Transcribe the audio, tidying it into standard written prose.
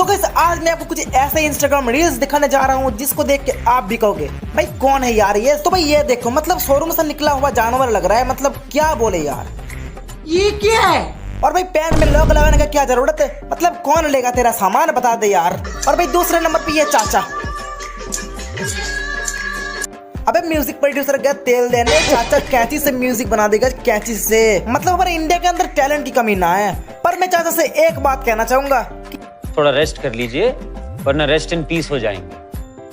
Guys आज मैं आपको कुछ ऐसे इंस्टाग्राम रील्स दिखाने जा रहा हूँ जिसको देख के आप भी कहोगे भाई कौन है यार ये। तो भाई ये देखो, मतलब शोरूम से निकला हुआ जानवर लग रहा है, मतलब क्या बोले यार, ये क्या है? और भाई पैंट में लॉक लगाने का क्या जरूरत है, मतलब कौन लेगा तेरा सामान बता दे यार। और भाई दूसरे नंबर पे ये चाचा, अबे म्यूजिक प्रोड्यूसर गया तेल देने, चाचा कैंची से म्यूजिक बना देगा, कैंची से। मतलब हमारे इंडिया के अंदर टैलेंट की कमी ना है। पर मैं चाचा से एक बात कहना चाहूंगा, थोड़ा रेस्ट कर लीजिए वरना रेस्ट इन पीस हो जाएंगे।